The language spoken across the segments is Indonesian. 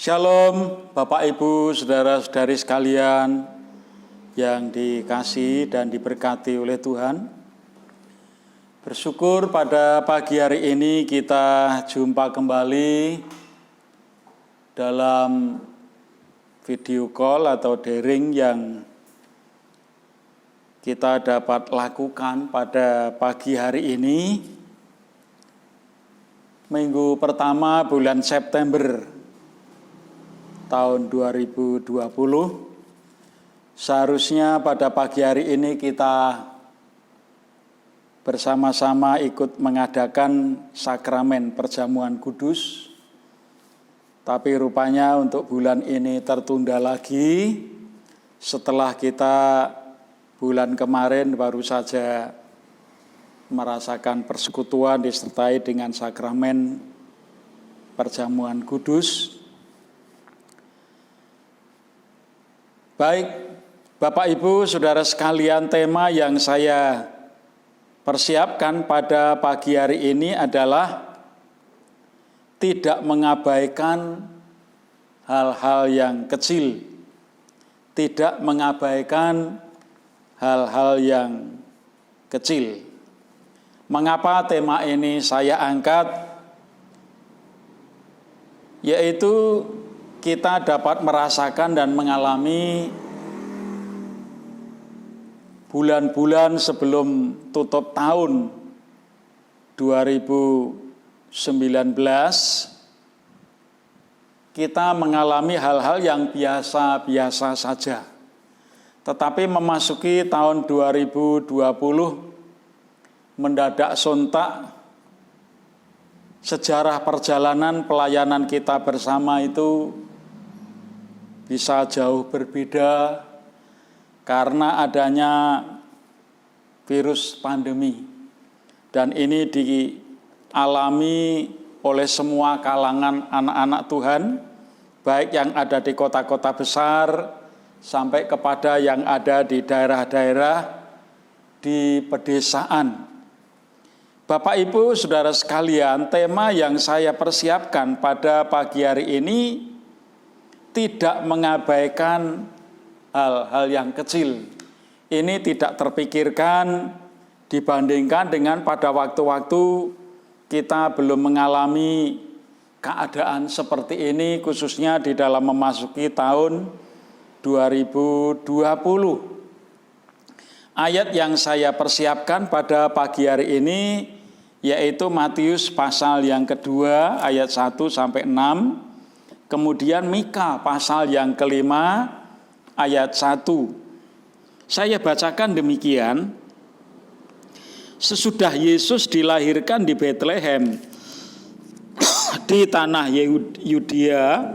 Shalom Bapak Ibu, saudara-saudari sekalian yang dikasihi dan diberkati oleh Tuhan. Bersyukur pada pagi hari ini kita jumpa kembali dalam video call atau daring yang kita dapat lakukan pada pagi hari ini. Minggu pertama bulan September tahun 2020. Seharusnya pada pagi hari ini kita bersama-sama ikut mengadakan sakramen perjamuan kudus. Tapi rupanya untuk bulan ini tertunda lagi. Setelah kita bulan kemarin baru saja merasakan persekutuan disertai dengan sakramen perjamuan kudus. Baik, Bapak Ibu, saudara sekalian, tema yang saya persiapkan pada pagi hari ini adalah tidak mengabaikan hal-hal yang kecil, tidak mengabaikan hal-hal yang kecil. Mengapa tema ini saya angkat? Yaitu kita dapat merasakan dan mengalami bulan-bulan sebelum tutup tahun 2019, kita mengalami hal-hal yang biasa-biasa saja. Tetapi memasuki tahun 2020, mendadak sontak sejarah perjalanan pelayanan kita bersama itu bisa jauh berbeda karena adanya virus pandemi. Dan ini dialami oleh semua kalangan anak-anak Tuhan, baik yang ada di kota-kota besar sampai kepada yang ada di daerah-daerah di pedesaan. Bapak Ibu, saudara sekalian, tema yang saya persiapkan pada pagi hari ini tidak mengabaikan hal-hal yang kecil. Ini tidak terpikirkan dibandingkan dengan pada waktu-waktu kita belum mengalami keadaan seperti ini, khususnya di dalam memasuki tahun 2020. Ayat yang saya persiapkan pada pagi hari ini yaitu Matius pasal yang kedua ayat 1 sampai 6, kemudian Mika pasal yang kelima ayat 1. Saya bacakan demikian. Sesudah Yesus dilahirkan di Betlehem di tanah Yudea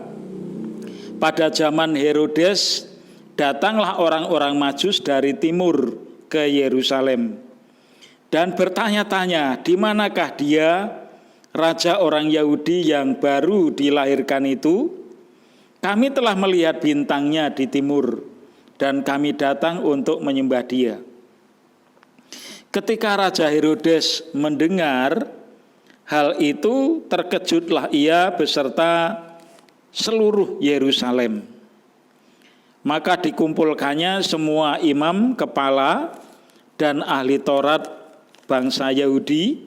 pada zaman Herodes, datanglah orang-orang Majus dari timur ke Yerusalem dan bertanya-tanya, di manakah dia, raja orang Yahudi yang baru dilahirkan itu? Kami telah melihat bintangnya di timur dan kami datang untuk menyembah dia. Ketika Raja Herodes mendengar hal itu, terkejutlah ia beserta seluruh Yerusalem. Maka dikumpulkannya semua imam kepala dan ahli Taurat bangsa Yahudi,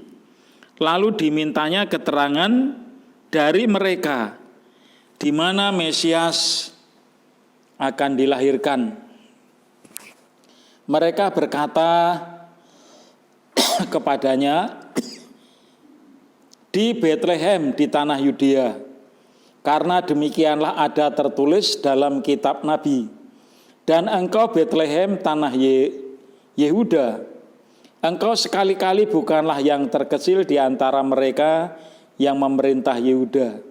lalu dimintanya keterangan dari mereka di mana Mesias akan dilahirkan. Mereka berkata kepadanya, di Betlehem di tanah Yudea, karena demikianlah ada tertulis dalam kitab Nabi, dan engkau Betlehem tanah Yehuda, engkau sekali-kali bukanlah yang terkecil di antara mereka yang memerintah Yehuda,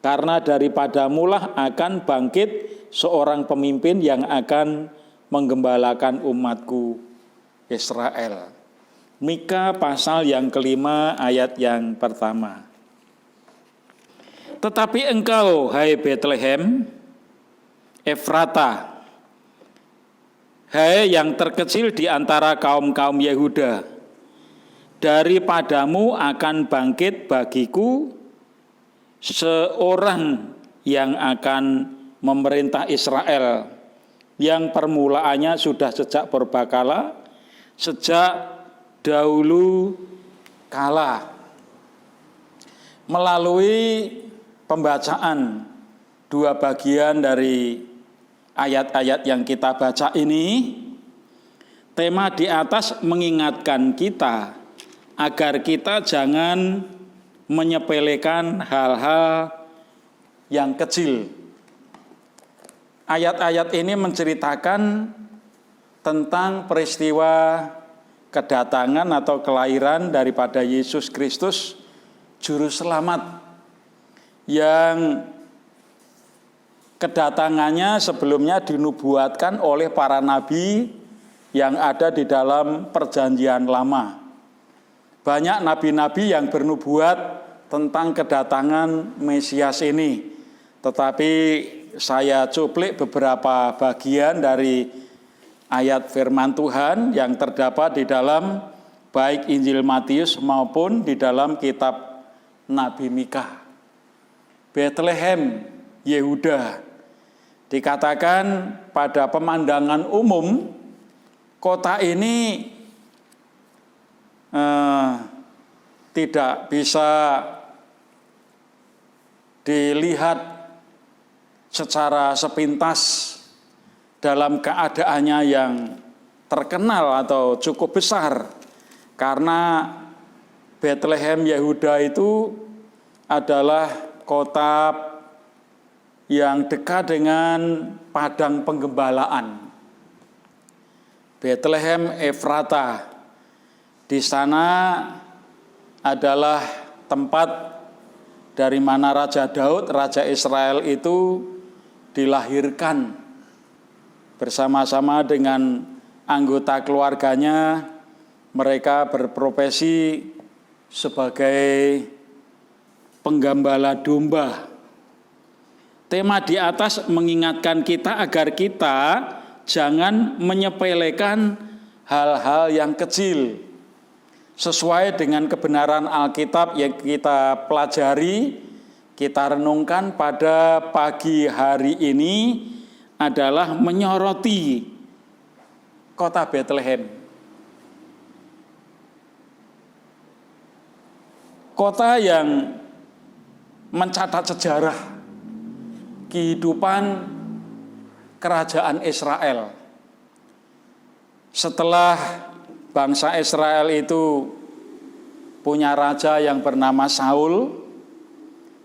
karena daripadamulah akan bangkit seorang pemimpin yang akan menggembalakan umatku Israel. Mika pasal yang kelima ayat yang pertama. Tetapi engkau, hai Betlehem Efrata, hai yang terkecil di antara kaum-kaum Yehuda, daripadamu akan bangkit bagiku seorang yang akan memerintah Israel, yang permulaannya sudah sejak purbakala, sejak dahulu kala. Melalui pembacaan dua bagian dari ayat-ayat yang kita baca ini, tema di atas mengingatkan kita agar kita jangan menyepelekan hal-hal yang kecil. Ayat-ayat ini menceritakan tentang peristiwa kedatangan atau kelahiran daripada Yesus Kristus, Juru Selamat, yang kedatangannya sebelumnya dinubuatkan oleh para nabi yang ada di dalam Perjanjian Lama. Banyak nabi-nabi yang bernubuat tentang kedatangan Mesias ini. Tetapi saya cuplik beberapa bagian dari ayat firman Tuhan yang terdapat di dalam baik Injil Matius maupun di dalam kitab Nabi Mika. Bethlehem, Yehuda. Dikatakan pada pemandangan umum, kota ini tidak bisa dilihat secara sepintas dalam keadaannya yang terkenal atau cukup besar, karena Bethlehem Yehuda itu adalah kota yang dekat dengan padang penggembalaan. Bethlehem Efrata, di sana adalah tempat dari mana Raja Daud, Raja Israel itu dilahirkan bersama-sama dengan anggota keluarganya. Mereka berprofesi sebagai penggembala domba. Tema di atas mengingatkan kita agar kita jangan menyepelekan hal-hal yang kecil. Sesuai dengan kebenaran Alkitab yang kita pelajari, kita renungkan pada pagi hari ini adalah menyoroti kota Bethlehem. Kota yang mencatat sejarah kehidupan kerajaan Israel. Setelah bangsa Israel itu punya raja yang bernama Saul,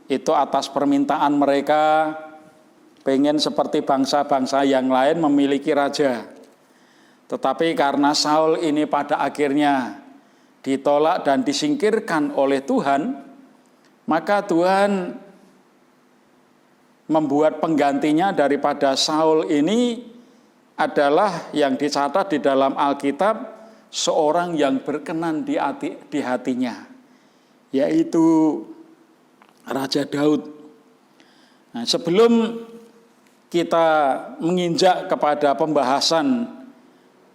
itu atas permintaan mereka pengen seperti bangsa-bangsa yang lain memiliki raja. Tetapi karena Saul ini pada akhirnya ditolak dan disingkirkan oleh Tuhan, maka Tuhan membuat penggantinya daripada Saul ini adalah yang dicatat di dalam Alkitab, seorang yang berkenan di hatinya, yaitu Raja Daud. Nah, sebelum kita menginjak kepada pembahasan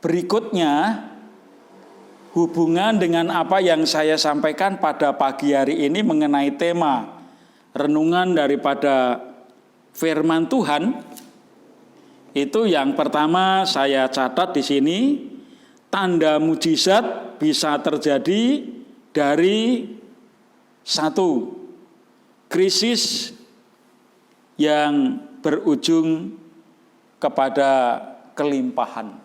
berikutnya, hubungan dengan apa yang saya sampaikan pada pagi hari ini mengenai tema renungan daripada firman Tuhan, itu yang pertama saya catat di sini, tanda mujizat bisa terjadi dari satu, krisis yang berujung kepada kelimpahan.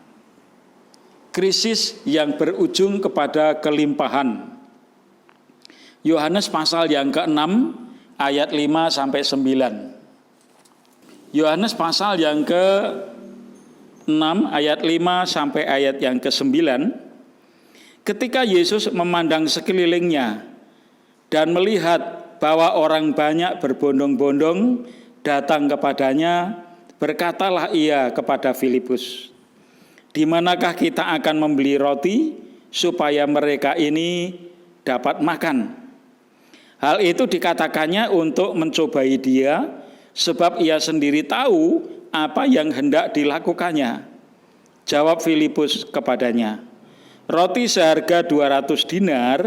Krisis yang berujung kepada kelimpahan. Yohanes pasal yang ke-6 ayat 5 sampai 9. Yohanes pasal yang ke-6 ayat 5 sampai ayat yang ke-9. Ketika Yesus memandang sekelilingnya dan melihat bahwa orang banyak berbondong-bondong datang kepadanya, berkatalah ia kepada Filipus, "Di manakah kita akan membeli roti supaya mereka ini dapat makan?" Hal itu dikatakannya untuk mencobai dia, sebab ia sendiri tahu apa yang hendak dilakukannya. Jawab Filipus kepadanya, "Roti seharga 200 dinar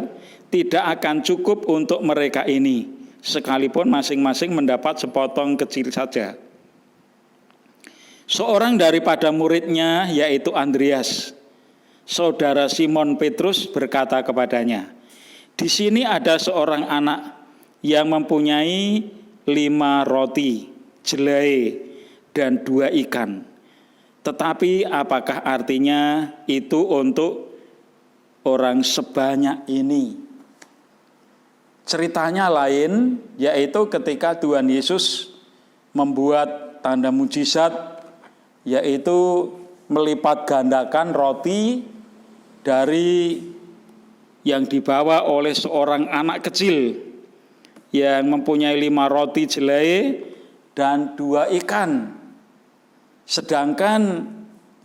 tidak akan cukup untuk mereka ini, sekalipun masing-masing mendapat sepotong kecil saja. Seorang daripada muridnya, yaitu Andreas, saudara Simon Petrus, berkata kepadanya, "Di sini ada seorang anak yang mempunyai 5 roti, jelai, dan 2 ikan. Tetapi apakah artinya itu untuk orang sebanyak ini?" Ceritanya lain, yaitu ketika Tuhan Yesus membuat tanda mujizat, yaitu melipat gandakan roti dari yang dibawa oleh seorang anak kecil yang mempunyai 5 roti jelai dan 2 ikan. Sedangkan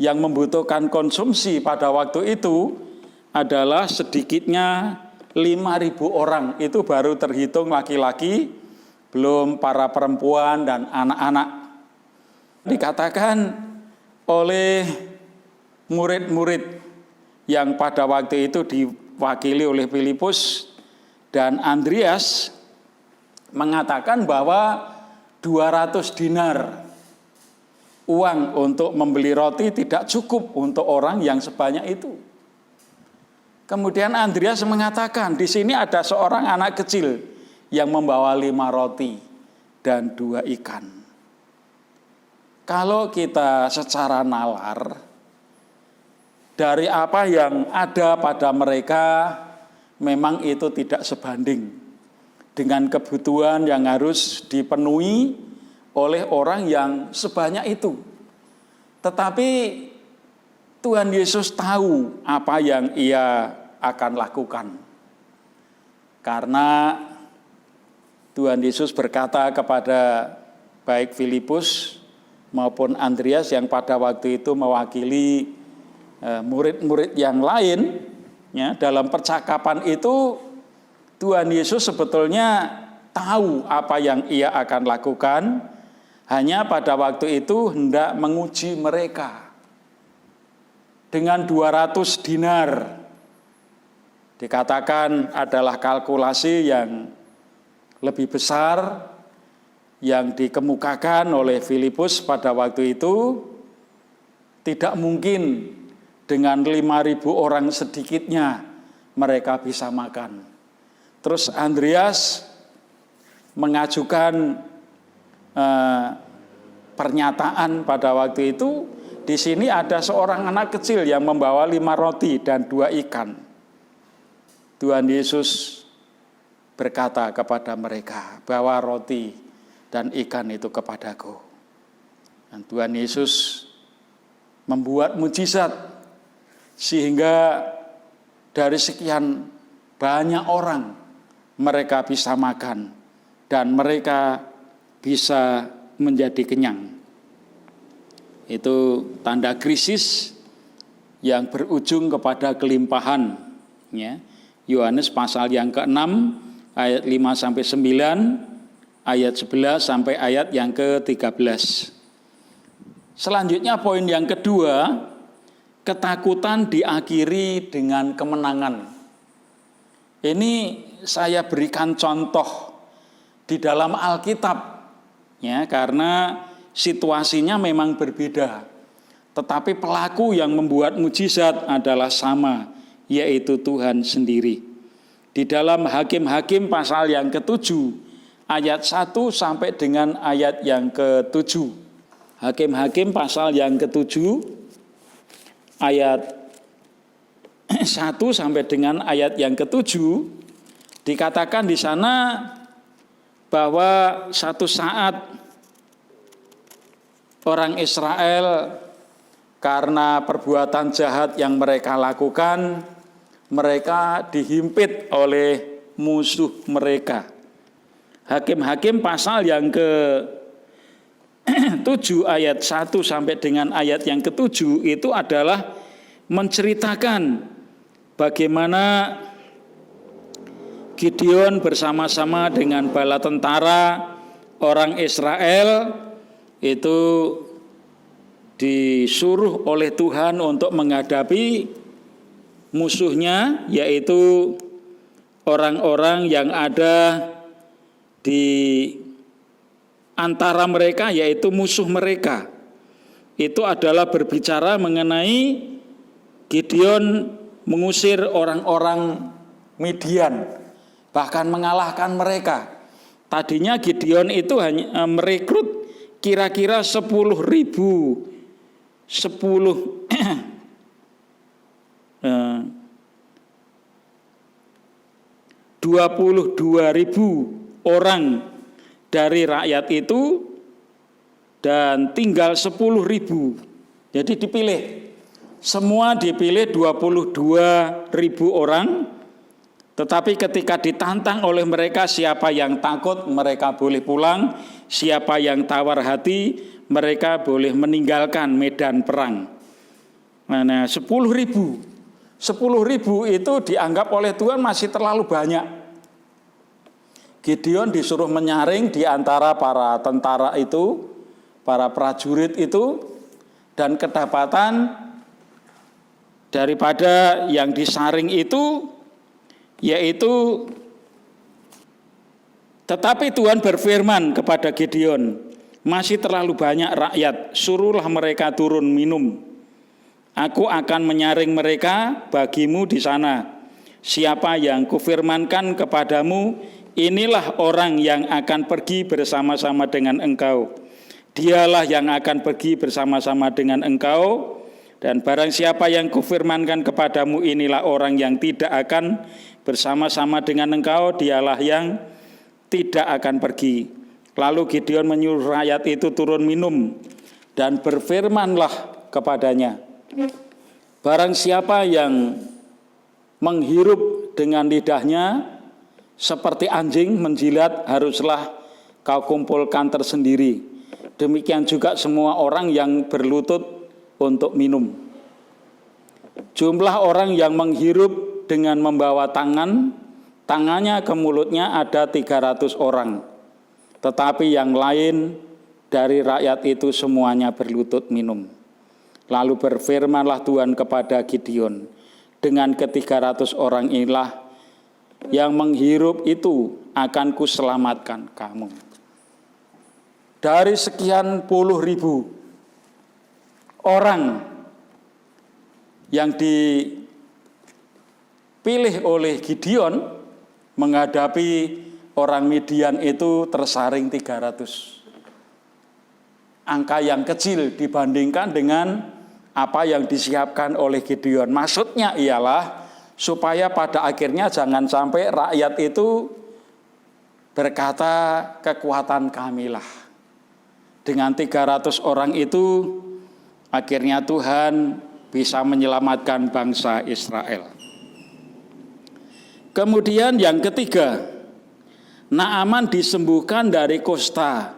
yang membutuhkan konsumsi pada waktu itu adalah sedikitnya 5.000 orang. Itu baru terhitung laki-laki, belum para perempuan dan anak-anak. Dikatakan oleh murid-murid yang pada waktu itu diwakili oleh Filipus dan Andreas, mengatakan bahwa 200 dinar uang untuk membeli roti tidak cukup untuk orang yang sebanyak itu. Kemudian Andreas mengatakan, di sini ada seorang anak kecil yang membawa 5 roti dan 2 ikan. Kalau kita secara nalar, dari apa yang ada pada mereka, memang itu tidak sebanding dengan kebutuhan yang harus dipenuhi oleh orang yang sebanyak itu. Tetapi Tuhan Yesus tahu apa yang Ia akan lakukan. Karena Tuhan Yesus berkata kepada baik Filipus maupun Andreas yang pada waktu itu mewakili murid-murid yang lain, ya, dalam percakapan itu Tuhan Yesus sebetulnya tahu apa yang Ia akan lakukan, hanya pada waktu itu hendak menguji mereka. Dengan 200 dinar, dikatakan adalah kalkulasi yang lebih besar yang dikemukakan oleh Filipus pada waktu itu. Tidak mungkin dengan 5.000 orang sedikitnya mereka bisa makan. Terus Andreas mengajukan pernyataan pada waktu itu, di sini ada seorang anak kecil yang membawa 5 roti dan 2 ikan. Tuhan Yesus berkata kepada mereka, "Bawa roti dan ikan itu kepadaku." Dan Tuhan Yesus membuat mujizat sehingga dari sekian banyak orang mereka bisa makan dan mereka bisa menjadi kenyang. Itu tanda krisis yang berujung kepada kelimpahan, ya. Yohanes pasal yang ke-6 ayat 5 sampai 9, ayat 11 sampai ayat yang ke-13. Selanjutnya poin yang kedua, ketakutan diakhiri dengan kemenangan. Ini saya berikan contoh di dalam Alkitab, ya, karena situasinya memang berbeda. Tetapi pelaku yang membuat mujizat adalah sama, yaitu Tuhan sendiri. Di dalam Hakim-Hakim pasal yang ke-7, ayat 1 sampai dengan ayat yang ke-7. Hakim-Hakim pasal yang ke-7, ayat 1 sampai dengan ayat yang ke-7, dikatakan di sana bahwa satu saat orang Israel karena perbuatan jahat yang mereka lakukan, mereka dihimpit oleh musuh mereka. Hakim-Hakim pasal yang ke-7 ayat 1 sampai dengan ayat yang ke-7 itu adalah menceritakan bagaimana Gideon bersama-sama dengan bala tentara orang Israel itu disuruh oleh Tuhan untuk menghadapi musuhnya, yaitu orang-orang yang ada di antara mereka, yaitu musuh mereka. Itu adalah berbicara mengenai Gideon mengusir orang-orang Midian, bahkan mengalahkan mereka. Tadinya Gideon itu hanya merekrut kira-kira 22.000 orang dari rakyat itu, dan tinggal 10.000. Jadi dipilih, semua dipilih 22.000 orang. Tetapi ketika ditantang oleh mereka, siapa yang takut mereka boleh pulang, siapa yang tawar hati mereka boleh meninggalkan medan perang. Nah, 10.000 itu dianggap oleh Tuhan masih terlalu banyak. Gideon disuruh menyaring di antara para tentara itu, para prajurit itu, dan kedapatan daripada yang disaring itu, yaitu, tetapi Tuhan berfirman kepada Gideon, masih terlalu banyak rakyat, suruhlah mereka turun minum. Aku akan menyaring mereka bagimu di sana. Siapa yang kufirmankan kepadamu, inilah orang yang akan pergi bersama-sama dengan engkau. Dialah yang akan pergi bersama-sama dengan engkau. Dan barang siapa yang kufirmankan kepadamu, inilah orang yang tidak akan bersama-sama dengan engkau, dialah yang tidak akan pergi. Lalu Gideon menyuruh rakyat itu turun minum, dan berfirmanlah kepadanya, barang siapa yang menghirup dengan lidahnya seperti anjing menjilat, haruslah kau kumpulkan tersendiri. Demikian juga semua orang yang berlutut untuk minum. Jumlah orang yang menghirup dengan membawa tangannya ke mulutnya ada 300 orang. Tetapi yang lain dari rakyat itu semuanya berlutut minum. Lalu berfirmanlah Tuhan kepada Gideon, dengan ke-300 orang inilah yang menghirup itu akan kuselamatkan kamu. Dari sekian puluh ribu orang yang dipilih oleh Gideon menghadapi orang Midian itu tersaring 300. Angka yang kecil dibandingkan dengan apa yang disiapkan oleh Gideon. Maksudnya ialah supaya pada akhirnya jangan sampai rakyat itu berkata kekuatan kamilah. Dengan 300 orang itu akhirnya Tuhan bisa menyelamatkan bangsa Israel. Kemudian yang ketiga, Naaman disembuhkan dari kusta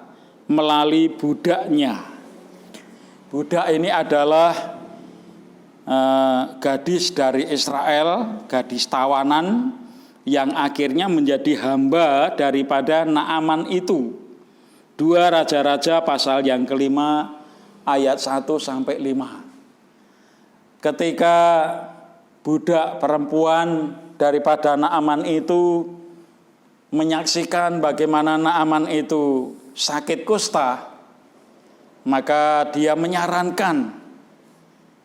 melalui budaknya. Budak ini adalah gadis dari Israel, gadis tawanan yang akhirnya menjadi hamba daripada Naaman itu. 2 Raja-Raja pasal yang ke-5 ayat 1-5. Ketika budak perempuan daripada Naaman itu menyaksikan bagaimana Naaman itu sakit kusta, maka dia menyarankan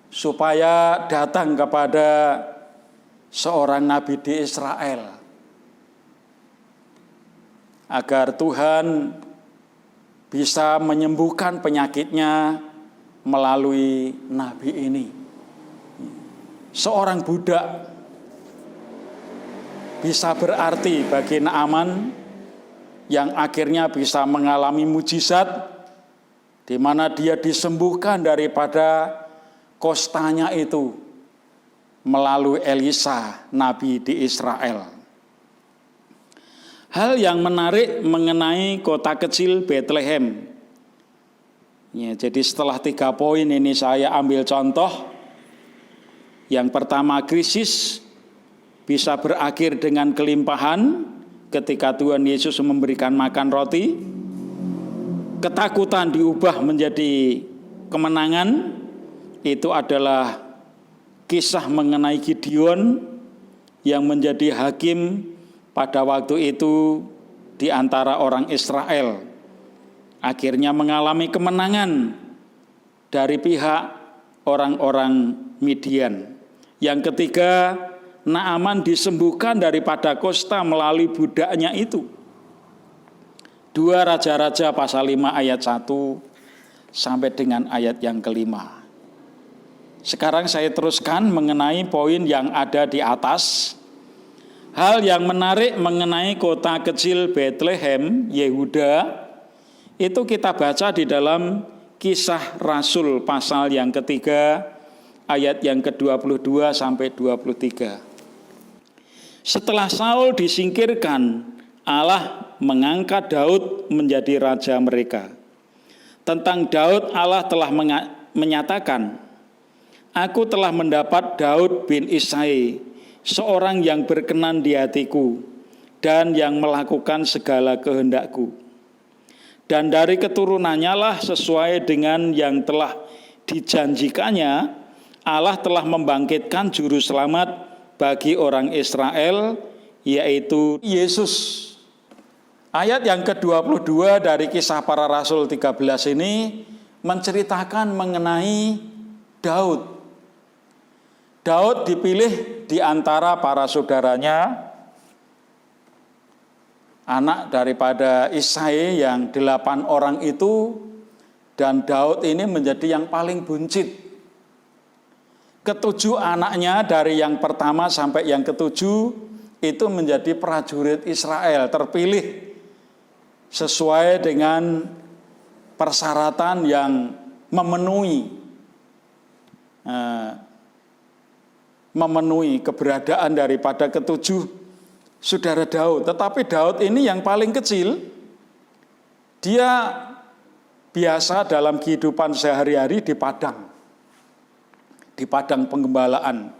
supaya datang kepada seorang nabi di Israel agar Tuhan bisa menyembuhkan penyakitnya melalui nabi ini. Seorang budak bisa berarti bagi Naaman yang akhirnya bisa mengalami mujizat di mana dia disembuhkan daripada kostanya itu melalui Elisa, nabi di Israel. Hal yang menarik mengenai kota kecil Bethlehem. Ya, jadi setelah 3 poin ini saya ambil contoh. Yang pertama, krisis bisa berakhir dengan kelimpahan ketika Tuhan Yesus memberikan makan roti. Ketakutan diubah menjadi kemenangan. Itu adalah kisah mengenai Gideon yang menjadi hakim pada waktu itu di antara orang Israel, akhirnya mengalami kemenangan dari pihak orang-orang Midian. Yang ketiga, Naaman disembuhkan daripada kusta melalui budaknya itu. 2 Raja-Raja pasal 5 ayat 1 sampai dengan ayat yang kelima. Sekarang saya teruskan mengenai poin yang ada di atas. Hal yang menarik mengenai kota kecil Bethlehem, Yehuda, itu kita baca di dalam Kisah Rasul pasal yang ketiga, ayat yang ke-22 sampai 23. Setelah Saul disingkirkan, Allah mengangkat Daud menjadi raja mereka. Tentang Daud, Allah telah menyatakan, "Aku telah mendapat Daud bin Isai, seorang yang berkenan di hatiku dan yang melakukan segala kehendakku. Dan dari keturunannya lah sesuai dengan yang telah dijanjikannya, Allah telah membangkitkan juru selamat bagi orang Israel, yaitu Yesus." Ayat yang ke-22 dari Kisah Para Rasul 13 ini menceritakan mengenai Daud. Daud dipilih di antara para saudaranya, anak daripada Isai yang 8 orang itu, dan Daud ini menjadi yang paling buncit. Ketujuh anaknya dari yang pertama sampai yang ketujuh itu menjadi prajurit Israel, terpilih sesuai dengan persyaratan yang memenuhi keberadaan daripada ketujuh saudara Daud. Tetapi Daud ini yang paling kecil, dia biasa dalam kehidupan sehari-hari di padang penggembalaan,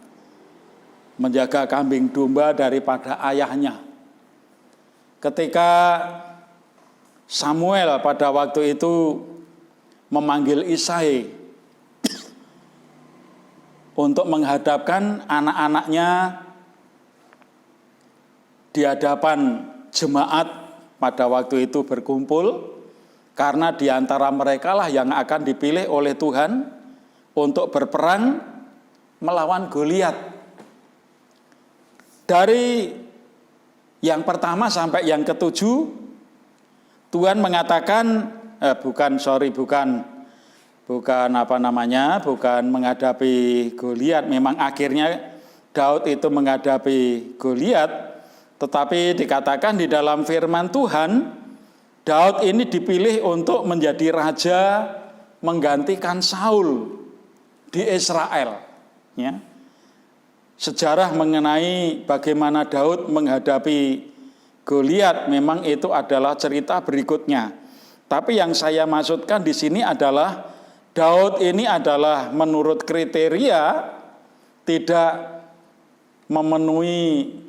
menjaga kambing domba daripada ayahnya. Ketika Samuel pada waktu itu memanggil Isai untuk menghadapkan anak-anaknya di hadapan jemaat pada waktu itu berkumpul, karena di antara mereka lah yang akan dipilih oleh Tuhan untuk berperang melawan Goliat. Dari yang pertama sampai yang ketujuh, Tuhan mengatakan bukan menghadapi Goliat. Memang akhirnya Daud itu menghadapi Goliat, tetapi dikatakan di dalam firman Tuhan, Daud ini dipilih untuk menjadi raja menggantikan Saul di Israel. Ya. Sejarah mengenai bagaimana Daud menghadapi Goliat memang itu adalah cerita berikutnya. Tapi yang saya maksudkan di sini adalah Daud ini adalah menurut kriteria tidak memenuhi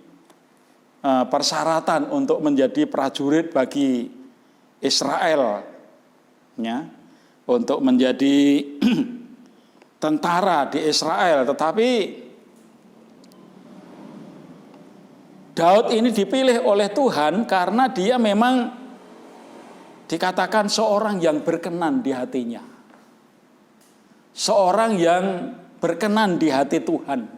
persyaratan untuk menjadi prajurit bagi Israel, ya, untuk menjadi tentara di Israel. Tetapi Daud ini dipilih oleh Tuhan karena dia memang dikatakan seorang yang berkenan di hatinya. Seorang yang berkenan di hati Tuhan.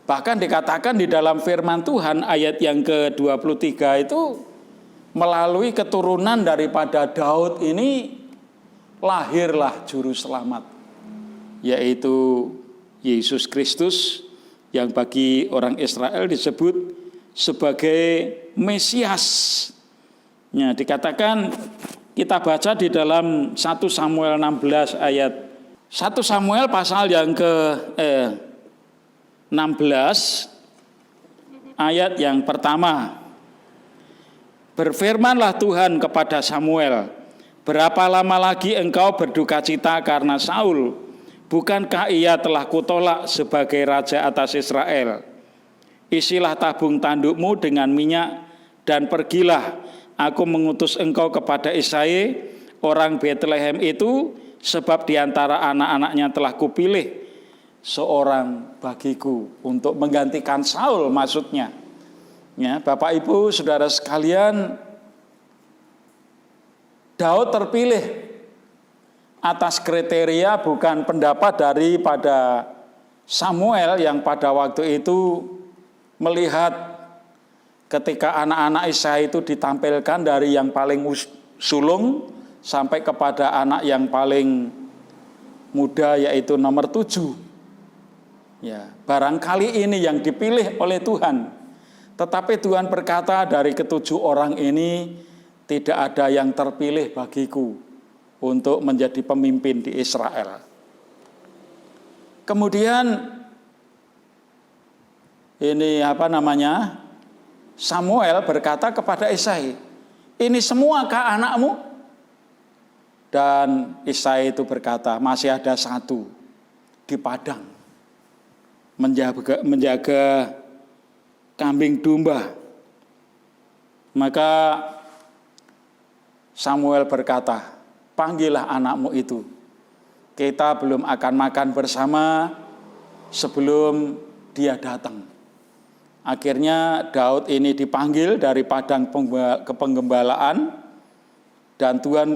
Bahkan dikatakan di dalam firman Tuhan ayat yang ke-23 itu, melalui keturunan daripada Daud ini lahirlah juru selamat, yaitu Yesus Kristus, yang bagi orang Israel disebut sebagai Mesias. Ya, dikatakan kita baca di dalam 1 Samuel 16 ayat 1 Samuel pasal yang ke-16 ayat yang pertama. Berfirmanlah Tuhan kepada Samuel, "Berapa lama lagi engkau berduka cita karena Saul? Bukankah ia telah kutolak sebagai raja atas Israel? Isilah tabung tandukmu dengan minyak dan pergilah. Aku mengutus engkau kepada Isai, orang Bethlehem itu, sebab di antara anak-anaknya telah kupilih seorang bagiku untuk menggantikan Saul," maksudnya. Ya, Bapak Ibu, saudara sekalian, Daud terpilih atas kriteria bukan pendapat daripada Samuel yang pada waktu itu melihat ketika anak-anak Isai itu ditampilkan dari yang paling sulung sampai kepada anak yang paling muda yaitu nomor 7. Ya, barangkali ini yang dipilih oleh Tuhan. Tetapi Tuhan berkata, dari ketujuh orang ini tidak ada yang terpilih bagiku untuk menjadi pemimpin di Israel. Kemudian ini Samuel berkata kepada Isai, ini semuakah anakmu? Dan Isai itu berkata, masih ada satu di padang menjaga kambing domba. Maka Samuel berkata, panggillah anakmu itu. Kita belum akan makan bersama sebelum dia datang. Akhirnya Daud ini dipanggil dari padang kepenggembalaan dan Tuhan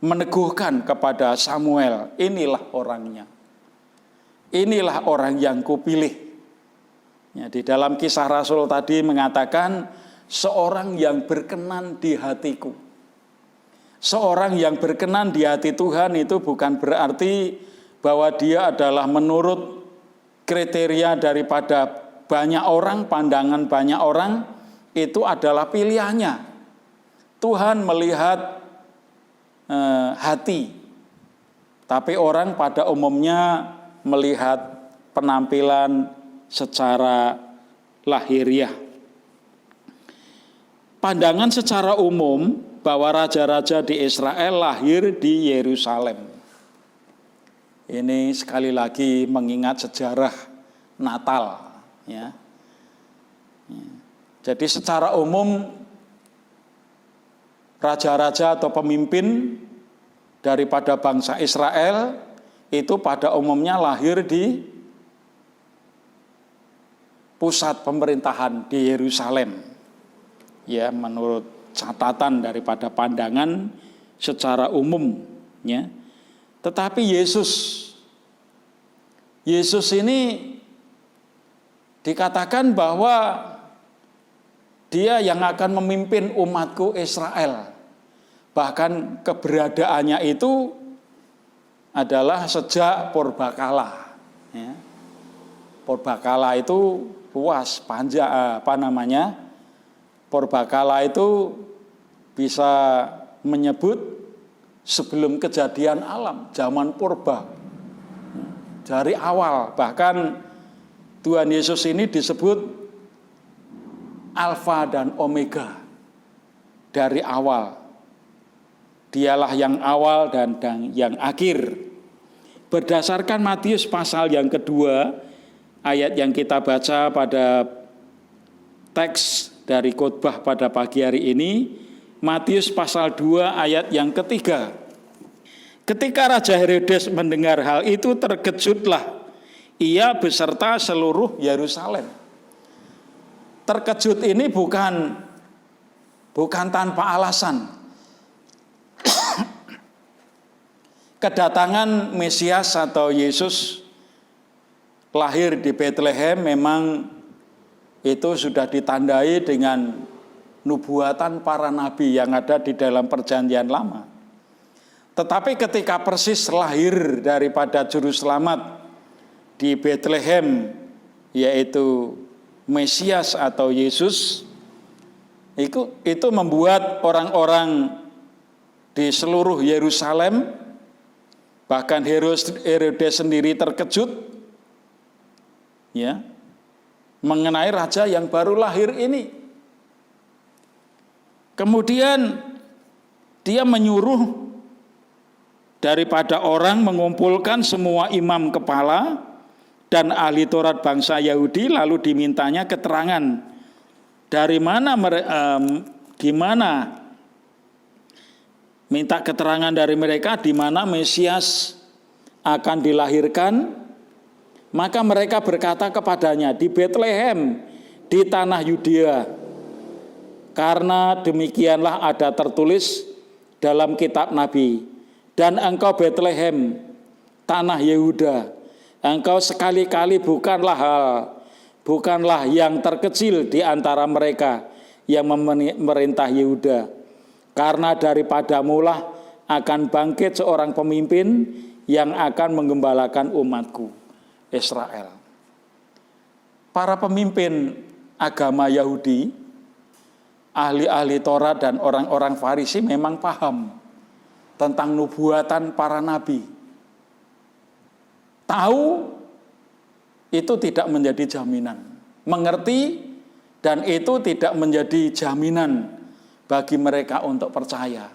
meneguhkan kepada Samuel, inilah orangnya. Inilah orang yang kupilih. Ya, di dalam Kisah Rasul tadi mengatakan, seorang yang berkenan di hatiku. Seorang yang berkenan di hati Tuhan itu bukan berarti bahwa dia adalah menurut kriteria daripada banyak orang, pandangan banyak orang, itu adalah pilihannya. Tuhan melihat hati, tapi orang pada umumnya melihat penampilan secara lahiriah. Pandangan secara umum bahwa raja-raja di Israel lahir di Yerusalem. Ini sekali lagi mengingat sejarah Natal, ya. Jadi secara umum raja-raja atau pemimpin daripada bangsa Israel itu pada umumnya lahir di pusat pemerintahan di Yerusalem. Ya, menurut catatan daripada pandangan secara umum, ya. Tetapi Yesus ini dikatakan bahwa dia yang akan memimpin umatku Israel. Bahkan keberadaannya itu adalah sejak purbakala, ya. Purbakala itu luas, panjang, purbakala itu bisa menyebut sebelum kejadian alam, zaman purba. Dari awal, bahkan Tuhan Yesus ini disebut Alfa dan Omega. Dari awal. Dialah yang awal dan yang akhir. Berdasarkan Matius pasal yang kedua, ayat yang kita baca pada teks dari khotbah pada pagi hari ini, Matius pasal 2 ayat yang ketiga. Ketika Raja Herodes mendengar hal itu, terkejutlah ia beserta seluruh Yerusalem. Terkejut ini bukan tanpa alasan. Kedatangan Mesias atau Yesus lahir di Bethlehem memang itu sudah ditandai dengan nubuatan para nabi yang ada di dalam perjanjian lama. Tetapi ketika persis lahir daripada juru selamat di Bethlehem, yaitu Mesias atau Yesus, itu membuat orang-orang di seluruh Yerusalem, bahkan Herodes sendiri terkejut, ya, mengenai raja yang baru lahir ini. Kemudian dia menyuruh daripada orang mengumpulkan semua imam kepala dan ahli Taurat bangsa Yahudi, lalu dimintanya keterangan dari mana minta keterangan dari mereka di mana Mesias akan dilahirkan. Maka mereka berkata kepadanya, di Bethlehem, di tanah Yudea. Karena demikianlah ada tertulis dalam kitab Nabi. Dan engkau Betlehem, tanah Yehuda, engkau sekali-kali bukanlah yang terkecil di antara mereka yang memerintah Yehuda. Karena daripadamu lah akan bangkit seorang pemimpin yang akan menggembalakan umatku Israel. Para pemimpin agama Yahudi, ahli-ahli Taurat dan orang-orang Farisi memang paham tentang nubuatan para nabi. Tahu itu tidak menjadi jaminan. Mengerti dan itu tidak menjadi jaminan bagi mereka untuk percaya.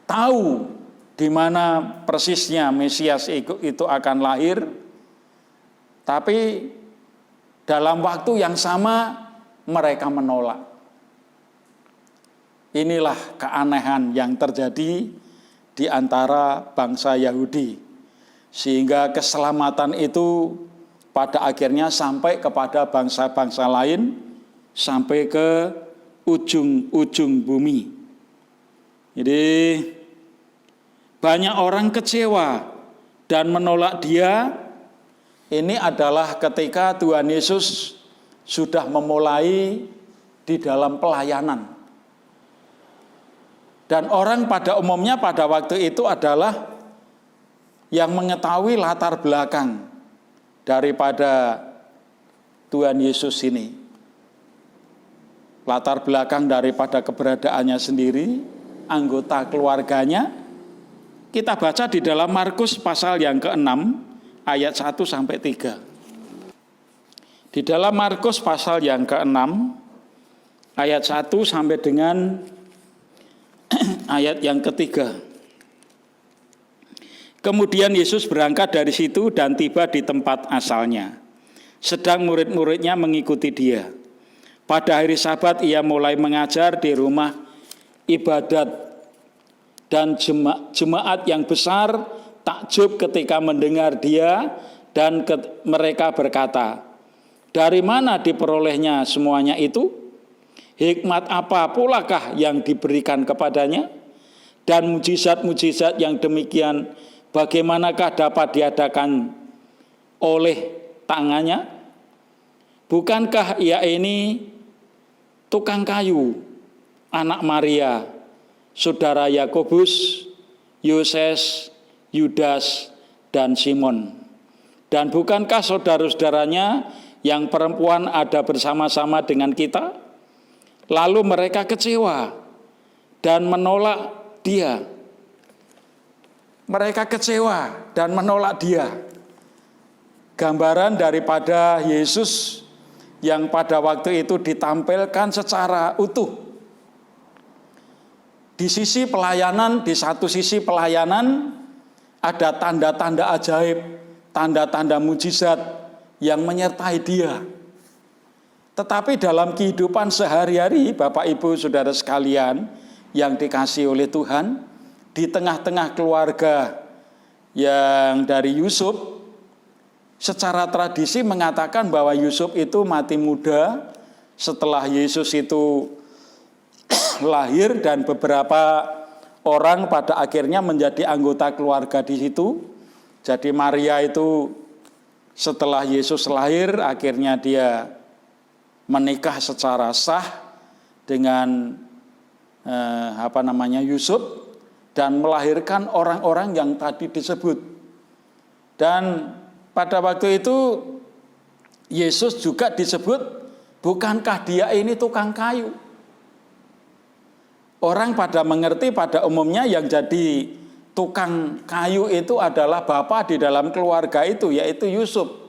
Tahu di mana persisnya Mesias itu akan lahir, tapi dalam waktu yang sama mereka menolak. Inilah keanehan yang terjadi di antara bangsa Yahudi, sehingga keselamatan itu pada akhirnya sampai kepada bangsa-bangsa lain, sampai ke ujung-ujung bumi. Jadi banyak orang kecewa dan menolak Dia. Ini adalah ketika Tuhan Yesus sudah memulai di dalam pelayanan. Dan orang pada umumnya pada waktu itu adalah yang mengetahui latar belakang daripada Tuhan Yesus ini. Latar belakang daripada keberadaannya sendiri, anggota keluarganya. Kita baca di dalam Markus pasal yang ke-6 ayat 1 sampai 3. Di dalam Markus pasal yang ke-6 ayat 1 sampai dengan ayat yang ketiga. Kemudian Yesus berangkat dari situ dan tiba di tempat asalnya. Sedang murid-muridnya mengikuti Dia. Pada hari Sabat Ia mulai mengajar di rumah ibadat, dan jemaat yang besar takjub ketika mendengar Dia, dan mereka berkata, "Dari mana diperolehnya semuanya itu? Hikmat apa pulakah yang diberikan kepadanya? Dan mujizat-mujizat yang demikian bagaimanakah dapat diadakan oleh tangannya? Bukankah Ia ini tukang kayu, anak Maria, saudara Yakobus, Yoses, Yudas, dan Simon? Dan bukankah saudara-saudaranya yang perempuan ada bersama-sama dengan kita?" Lalu mereka kecewa dan menolak Dia. Mereka kecewa dan menolak Dia. Gambaran daripada Yesus yang pada waktu itu ditampilkan secara utuh. Di sisi pelayanan, di satu sisi pelayanan ada tanda-tanda ajaib, tanda-tanda mujizat yang menyertai Dia. Tetapi dalam kehidupan sehari-hari, Bapak Ibu Saudara sekalian yang dikasihi oleh Tuhan, di tengah-tengah keluarga yang dari Yusuf, secara tradisi mengatakan bahwa Yusuf itu mati muda setelah Yesus itu lahir, dan beberapa orang pada akhirnya menjadi anggota keluarga di situ. Jadi Maria itu setelah Yesus lahir akhirnya dia menikah secara sah dengan Yusuf, dan melahirkan orang-orang yang tadi disebut. Dan pada waktu itu Yesus juga disebut, bukankah Dia ini tukang kayu? Orang pada mengerti pada umumnya yang jadi tukang kayu itu adalah bapa di dalam keluarga itu, yaitu Yusuf.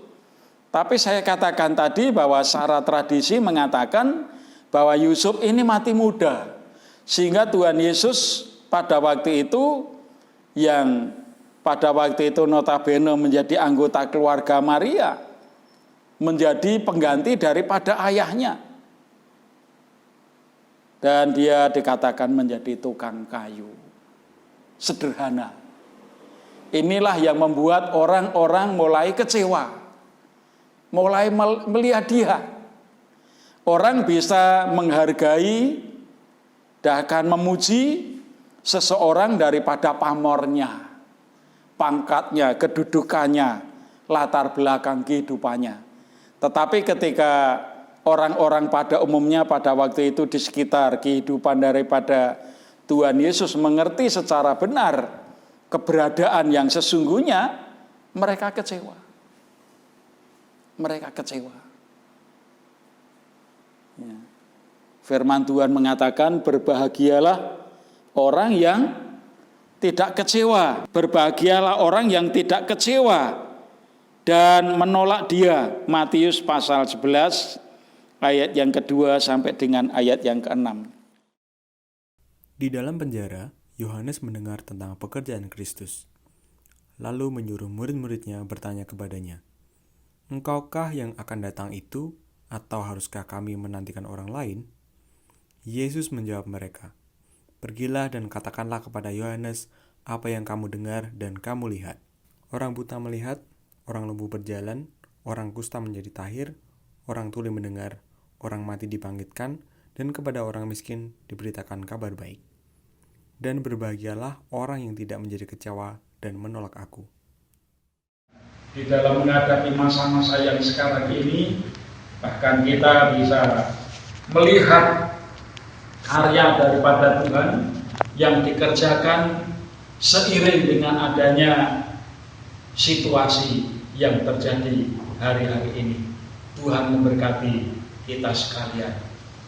Tapi saya katakan tadi bahwa secara tradisi mengatakan bahwa Yusuf ini mati muda. Sehingga Tuhan Yesus pada waktu itu, yang pada waktu itu notabene menjadi anggota keluarga Maria, menjadi pengganti daripada ayahnya. Dan Dia dikatakan menjadi tukang kayu. Sederhana. Inilah yang membuat orang-orang mulai kecewa, mulai melihat Dia. Orang bisa menghargai, bahkan memuji seseorang daripada pamornya, pangkatnya, kedudukannya, latar belakang kehidupannya. Tetapi ketika orang-orang pada umumnya pada waktu itu di sekitar kehidupan daripada Tuhan Yesus mengerti secara benar keberadaan yang sesungguhnya, mereka kecewa. Mereka kecewa. Ya. Firman Tuhan mengatakan, berbahagialah orang yang tidak kecewa. Berbahagialah orang yang tidak kecewa dan menolak dia. Matius pasal 11 ayat yang kedua sampai dengan ayat yang ke-6. Di dalam penjara, Yohanes mendengar tentang pekerjaan Kristus. Lalu menyuruh murid-muridnya bertanya kepadanya, "Engkaukah yang akan datang itu, atau haruskah kami menantikan orang lain?" Yesus menjawab mereka, "Pergilah dan katakanlah kepada Yohanes apa yang kamu dengar dan kamu lihat. Orang buta melihat, orang lumpuh berjalan, orang kusta menjadi tahir, orang tuli mendengar, orang mati dibangkitkan, dan kepada orang miskin diberitakan kabar baik. Dan berbahagialah orang yang tidak menjadi kecewa dan menolak aku." Di dalam menghadapi masa-masa yang sekarang ini, bahkan kita bisa melihat karya daripada Tuhan yang dikerjakan seiring dengan adanya situasi yang terjadi hari-hari ini. Tuhan memberkati kita sekalian.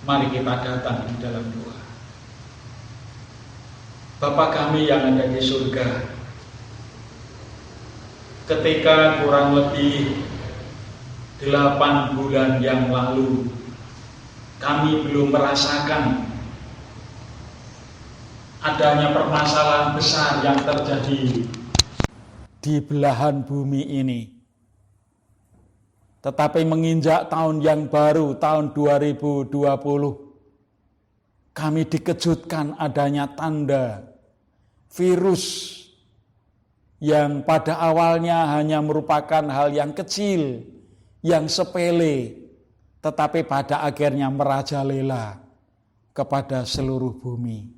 Mari kita datang di dalam doa. Bapa kami yang ada di surga, ketika kurang lebih 8 bulan yang lalu kami belum merasakan adanya permasalahan besar yang terjadi di belahan bumi ini. Tetapi menginjak tahun yang baru, tahun 2020, kami dikejutkan adanya tanda virus yang pada awalnya hanya merupakan hal yang kecil, yang sepele, tetapi pada akhirnya merajalela kepada seluruh bumi.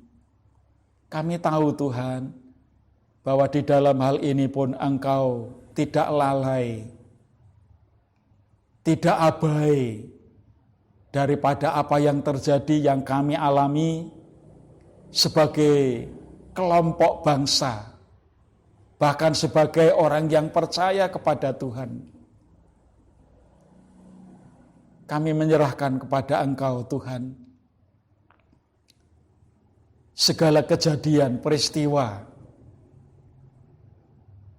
Kami tahu Tuhan, bahwa di dalam hal ini pun Engkau tidak lalai, tidak abai daripada apa yang terjadi, yang kami alami sebagai kelompok bangsa, bahkan sebagai orang yang percaya kepada Tuhan. Kami menyerahkan kepada Engkau Tuhan segala kejadian, peristiwa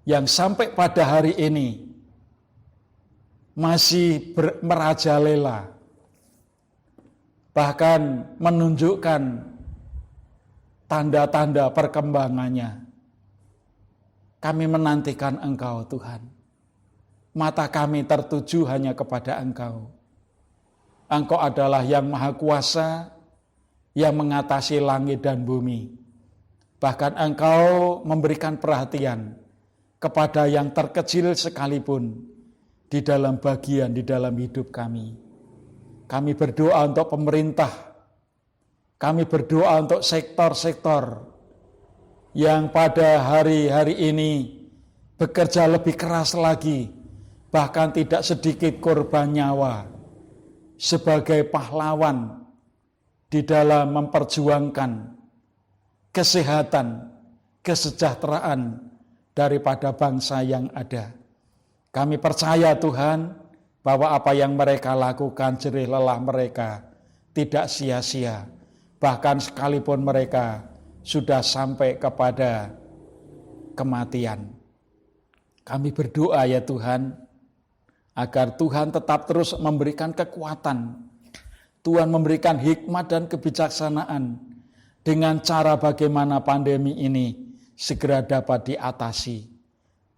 yang sampai pada hari ini masih merajalela, bahkan menunjukkan tanda-tanda perkembangannya. Kami menantikan Engkau Tuhan. Mata kami tertuju hanya kepada Engkau. Engkau adalah yang Maha Kuasa, yang mengatasi langit dan bumi. Bahkan Engkau memberikan perhatian kepada yang terkecil sekalipun di dalam bagian, di dalam hidup kami. Kami berdoa untuk pemerintah, kami berdoa untuk sektor-sektor yang pada hari-hari ini bekerja lebih keras lagi, bahkan tidak sedikit korban nyawa sebagai pahlawan di dalam memperjuangkan kesehatan, kesejahteraan daripada bangsa yang ada. Kami percaya Tuhan bahwa apa yang mereka lakukan, jerih lelah mereka tidak sia-sia. Bahkan sekalipun mereka sudah sampai kepada kematian. Kami berdoa ya Tuhan, agar Tuhan tetap terus memberikan kekuatan. Tuhan memberikan hikmat dan kebijaksanaan dengan cara bagaimana pandemi ini segera dapat diatasi.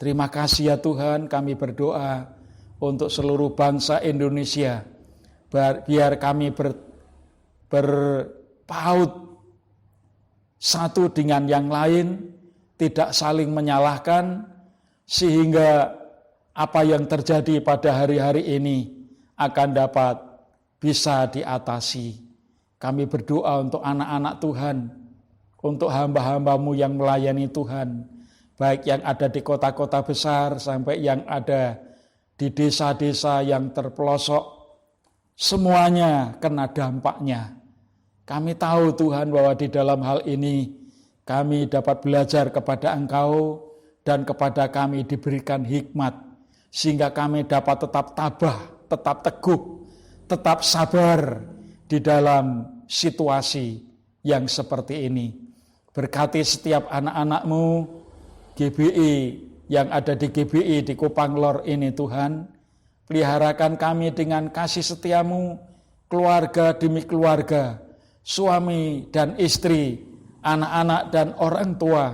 Terima kasih ya Tuhan, kami berdoa untuk seluruh bangsa Indonesia, biar kami berpaut satu dengan yang lain, tidak saling menyalahkan, sehingga apa yang terjadi pada hari-hari ini akan dapat bisa diatasi. Kami berdoa untuk anak-anak Tuhan, untuk hamba-hambamu yang melayani Tuhan, baik yang ada di kota-kota besar sampai yang ada di desa-desa yang terpelosok, semuanya kena dampaknya. Kami tahu Tuhan bahwa di dalam hal ini kami dapat belajar kepada Engkau dan kepada kami diberikan hikmat sehingga kami dapat tetap tabah, tetap teguh, tetap sabar di dalam situasi yang seperti ini. Berkati setiap anak-anak-Mu GBI yang ada di GBI di Kupang Lor ini Tuhan. Peliharakan kami dengan kasih setia-Mu, keluarga demi keluarga, suami dan istri, anak-anak dan orang tua.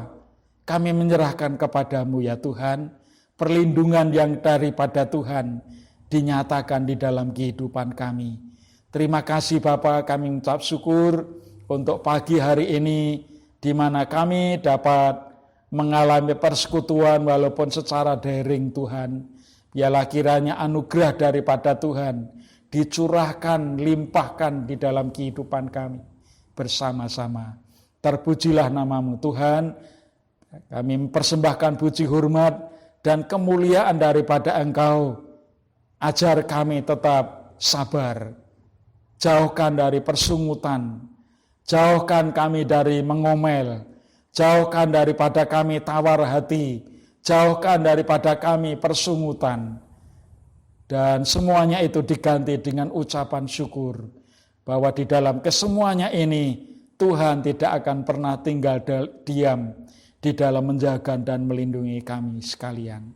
Kami menyerahkan kepada-Mu ya Tuhan. Perlindungan yang daripada Tuhan dinyatakan di dalam kehidupan kami. Terima kasih Bapa, kami mengucap syukur untuk pagi hari ini di mana kami dapat mengalami persekutuan walaupun secara daring Tuhan. Biarlah kiranya anugerah daripada Tuhan dicurahkan, limpahkan di dalam kehidupan kami bersama-sama. Terpujilah nama-Mu Tuhan. Kami mempersembahkan puji hormat dan kemuliaan daripada Engkau. Ajar kami tetap sabar. Jauhkan dari persungutan. Jauhkan kami dari mengomel. Jauhkan daripada kami tawar hati. Jauhkan daripada kami persungutan. Dan semuanya itu diganti dengan ucapan syukur. Bahwa di dalam kesemuanya ini Tuhan tidak akan pernah tinggal diam di dalam menjaga dan melindungi kami sekalian.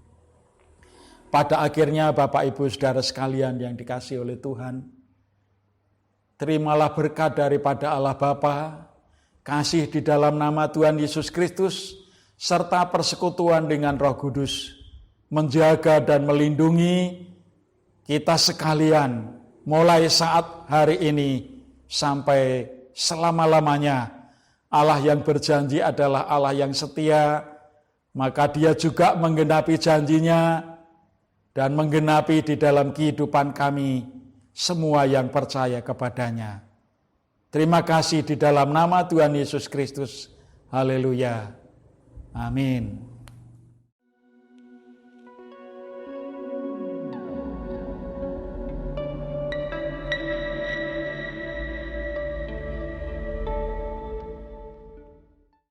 Pada akhirnya Bapak Ibu Saudara sekalian yang dikasihi oleh Tuhan, terimalah berkat daripada Allah Bapa, kasih di dalam nama Tuhan Yesus Kristus, serta persekutuan dengan Roh Kudus, menjaga dan melindungi kita sekalian, mulai saat hari ini sampai selama-lamanya. Allah yang berjanji adalah Allah yang setia, maka Dia juga menggenapi janjinya dan menggenapi di dalam kehidupan kami semua yang percaya kepadanya. Terima kasih di dalam nama Tuhan Yesus Kristus. Haleluya. Amin.